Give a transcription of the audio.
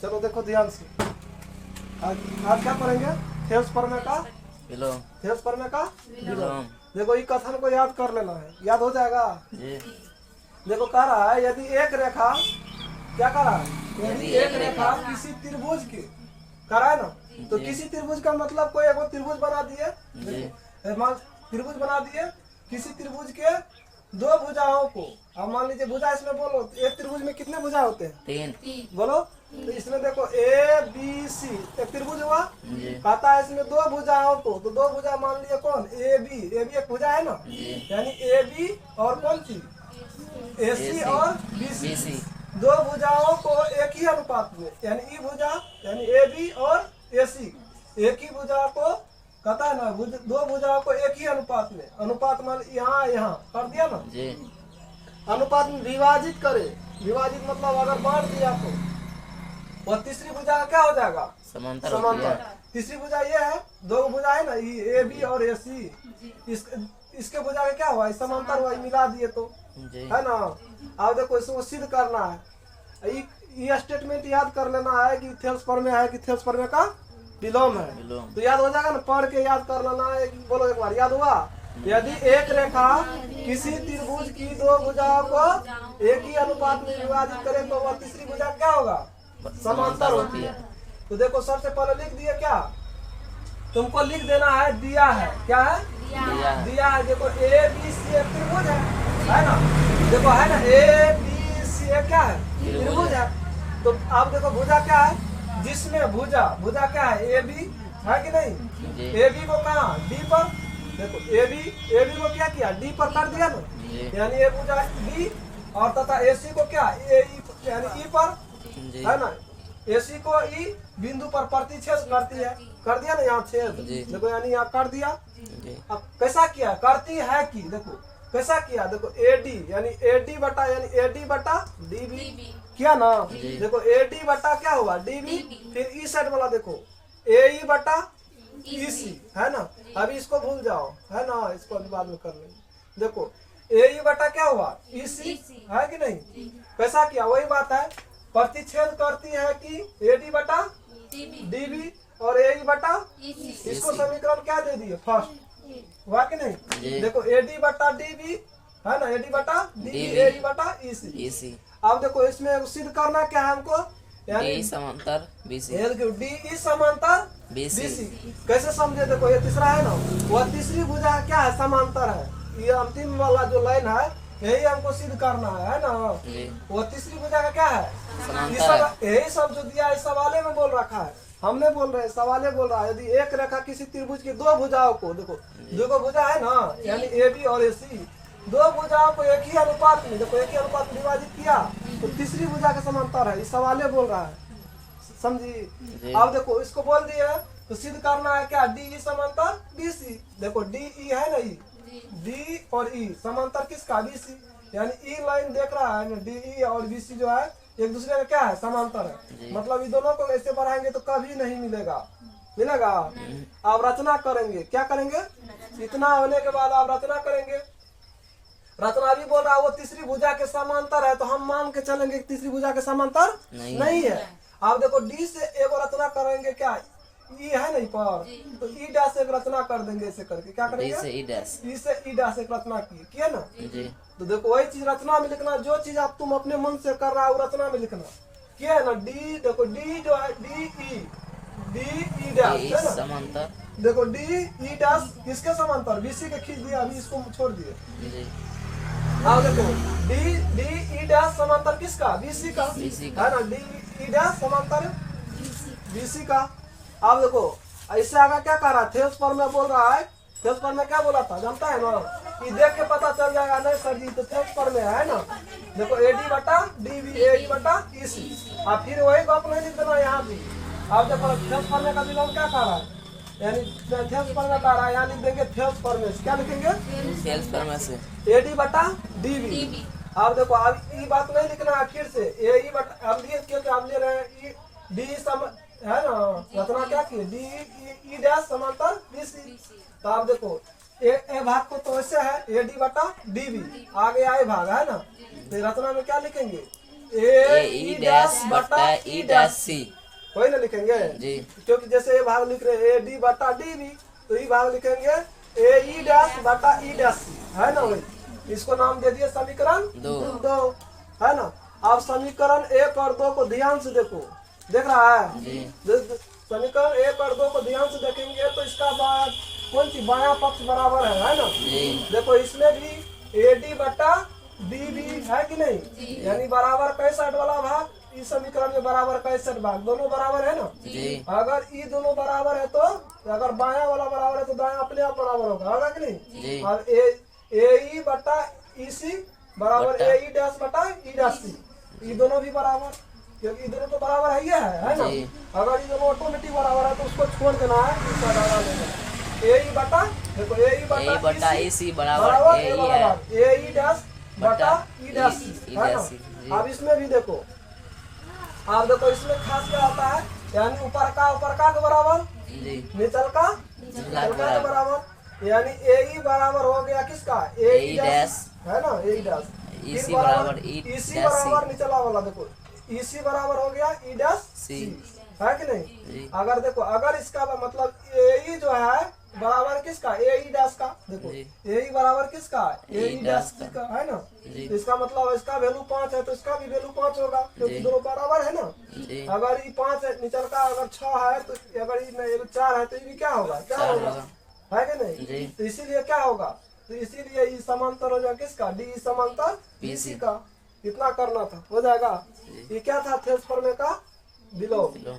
चलो देखो ध्यान से, आज क्या पढ़ेंगे? थेल्स प्रमेय का विलोम। थेल्स प्रमेय का विलोम। देखो ये कथन को याद कर लेना है, याद हो जाएगा। जी। देखो कह रहा है यदि एक रेखा, क्या कह रहा है? यदि एक रेखा किसी त्रिभुज के, कह रहा है ना, तो किसी त्रिभुज का मतलब कोई एगो त्रिभुज बना दिए, त्रिभुज बना दिए, किसी त्रिभुज के दो भुजाओं को। अब मान लीजिए भुजा इसमें बोलो, एक त्रिभुज में कितने भुजा होते हैं? 3। बोलो। तो इसमें देखो ए बी सी एक त्रिभुज हुआ, कहता है इसमें दो भुजाओं को, तो दो भुजा मान लिए कौन? ए बी एक भुजा है ना, यानी ए बी और कौन सी? ए सी और बी सी, दो भुजाओं को एक ही अनुपात में, यानी ई भुजा यानी ए बी और ए सी एक ही भुजा को, कहता है ना दो भुजाओं को एक ही अनुपात में, अनुपात मान यहाँ यहाँ कर दिया ना जी। अनुपात में विभाजित करे, विभाजित मतलब अगर बांट दिया तो वह तीसरी भुजा का क्या हो जाएगा? समांतर। तीसरी भुजा ये है, दो भुजा है ना ये ए बी और ए सी, इसके भुजा का क्या हुआ? समांतर हुआ, मिला दिए तो है ना। अब देखो इसको सिद्ध करना है, ये स्टेटमेंट याद कर लेना है कि थेल्स प्रमेय है कि थेल्स प्रमेय का विलोम है, तो याद हो जाएगा ना, पढ़ के याद कर लेना है। बोलो एक बार, याद हुआ? यदि एक रेखा किसी त्रिभुज की दो भुजाओं को एक ही अनुपात में विभाजित करे तो वह तीसरी भुजा क्या होगा? समांतर होती है। तो देखो सबसे पहले लिख दिए, क्या तुमको लिख देना है? दिया है, क्या है? दिया है। देखो ए बी सी एक त्रिभुज है ना, देखो है ना, ए बी सी क्या है? त्रिभुज है। तो अब देखो भुजा क्या है? जिसमें भुजा क्या है? ए बी है कि नहीं? ए बी को कहा? डी पर। देखो ए बी को क्या किया? डी पर कर दिया ना, यानी ये भुजा डी, और तथा ए सी को क्या? ए यानी ई पर, है ना। ए सी को ई बिंदु पर प्रतिच्छेद करती है, कर दिया ना यहाँ छेद, देखो यानी यहाँ कर दिया। अब कैसा किया? करती है कि देखो कैसा किया? देखो ए डी यानी ए डी बटा, यानी ए डी बटा डी बी किया ना। देखो ए डी बटा क्या हुआ? डी बी, फिर ई साइड वाला देखो ए ई बटा ई सी, है ना। अभी इसको भूल जाओ, है ना, इसको अभी बाद में कर लेंगे। देखो ए ई बटा क्या हुआ? ई सी, है कि नहीं? कैसा किया? वही बात है, प्रतिच्छेद करती है कि ए डी बटा डी बी और ए ई बटा, इसको समीकरण क्या दे दिए? फर्स्ट, हुआ कि नहीं? देखो ए डी बटा डी बी, है ना, ए डी बटा डी बी, ए ई बटा ई सी। अब देखो इसमें सिद्ध करना क्या है हमको? यानी समांतर बीसी, डी ई समांतर बीसी। कैसे समझे? देखो ये तीसरा है ना, वह तीसरी भुजा क्या है? समांतर है। ये अंतिम वाला जो लाइन है यही हमको सिद्ध करना है ना। वो तीसरी भुजा का क्या है? यही सब जो दिया इस सवाले में बोल रखा है, हमने बोल रहे हैं, सवाले बोल रहा है। यदि एक रेखा किसी त्रिभुज की दो भुजाओं को, देखो दो भुजा है ना, यानी ए बी और ए सी, दो भुजाओं को एक ही अनुपात में, देखो एक ही अनुपात में विभाजित किया तो तीसरी भुजा के समांतर है, इस सवाले बोल रहा है, समझी? अब देखो इसको बोल दिए तो सिद्ध करना है क्या? डी ई समांतर बी सी। देखो डी ई है ना, ई डी और ई समांतर किसका? बी सी, यानी ई लाइन देख रहा है ना, डी ई और बी सी जो है एक दूसरे का क्या है? समांतर है। मतलब इन दोनों को ऐसे बढ़ाएंगे तो कभी नहीं मिलेगा। अब रचना करेंगे, क्या करेंगे? इतना होने के बाद आप रचना करेंगे। रचना भी बोल रहा है वो तीसरी भुजा के समांतर है, तो हम मान के चलेंगे कि तीसरी भुजा के समांतर नहीं है। अब देखो डी से एक रचना करेंगे, क्या ई है नहीं पर, तो ई डैश एक रचना कर देंगे, ऐसे करके क्या करेंगे? ई से ई डैश एक रचना किए ना। तो देखो वही चीज रचना में लिखना, जो चीज आप तुम अपने मन से कर रहा है वो रचना में लिखना, क्या है ना। डी देखो डी जो है डी ई डैश है ना, समांतर। देखो डी ई डैश किसके समांतर? बीसी के खींच दिया, अभी इसको छोड़ दिए। अब देखो डी ई डैश समांतर किसका? बीसी का, है ना। डी ई डैश समांतर बीसी का। अब देखो ऐसे आगे क्या कर रहा है? थेल्स प्रमेय बोल रहा है। थेल्स प्रमेय क्या बोला था जानता है ना? ये देख के पता चल जाएगा नहीं सर जी, तो थेल्स प्रमेय है ना। देखो ए डी बटा डी बी, ए ई बटा ई सी, और फिर वही बात नहीं लिख देना यहाँ भी। अब देखो थेल्स प्रमेय का विलोम क्या कर रहा है? यानी थेल्स प्रमेय कर रहा है, यहाँ लिख देंगे थेल्स प्रमेय से। क्या लिखेंगे? थेल्स प्रमेय से ए डी बटा डी बी। अब देखो अब ये बात नहीं लिखना है, फिर से ए ई बटा, अब लिए क्योंकि आप ले रहे हैं डी सम, है ना। रचना क्या की? डी ई डैश समांतर बी सी। तो आप देखो ए भाग को तो ऐसे है ए डी बटा डी बी, आगे आए भाग है ना। तो रचना में क्या लिखेंगे? ए ई डैश बटा ई डैश सी। वही ना लिखेंगे जी। क्योंकि जैसे ये भाग लिख रहे हैं ए डी बटा डी बी, तो ये भाग लिखेंगे ए ई डैश बटा ई डैश सी, है ना। वही इसको नाम दे दिए समीकरण दो, है ना। अब समीकरण 1 और 2 को ध्यान से देखो, देख रहा है जी। समीकरण 1 और 2 को ध्यान से देखेंगे तो इसका कौन सी बायां पक्ष बराबर है ना। जी। देखो इसमें भी ए डी बटा डी बी है कि नहीं, यानी बराबर 65 वाला भाग इस समीकरण में बराबर 65 भाग, दोनों बराबर है ना जी। अगर ये दोनों बराबर है तो अगर बायां वाला बराबर है तो दायां अपने आप बराबर होगा कि नहीं। जी। और ए ई बटा ई सी बराबर ए ई डैश बटा ई डैश सी, ये दोनों भी बराबर, क्योंकि ये दोनों तो बराबर है ही है ना। जी। अगर ये दोनों ऑटोमेटिक बराबर है तो उसको छोड़ देना है, इसका डाला लेना ए ई बटा, देखो ए ई बटा ई सी बराबर ए ई है ए ई डैश बटा ई डैश सी, ई है डैश सी। जी। ना। अब इसमें भी देखो, आप देखो इसमें खास क्या आता है, यानी ऊपर का के बराबर, जी। नीचल का के बराबर, यानी ए ई बराबर हो गया किसका ए ई डैश, है ना ए ई डैश, ई सी बराबर ई ई सी डैश बराबर सी। निचला वाला देखो ई सी बराबर हो गया ई डैश सी, है कि नहीं। जी। अगर देखो अगर इसका मतलब ए ई जो है बराबर किसका ए ई डैश का, देखो जी। ए ई बराबर किसका ए ई डैश का। का, है ना। जी। इसका मतलब इसका वैल्यू 5 है तो इसका भी वैल्यू 5 होगा, क्योंकि जी। दोनों बराबर है ना। जी। अगर ये 5 है निचल का, अगर 6 है तो अगर ये 4 है तो ये भी क्या होगा, क्या चार होगा, होगा। है कि नहीं। जी। तो इसीलिए क्या होगा, तो इसीलिए ये समांतर हो जाएगा किसका डी समांतर BC BC का, इतना करना था, हो जाएगा। जी। ये क्या था, थेल्स प्रमेय का विलोम। विलोम।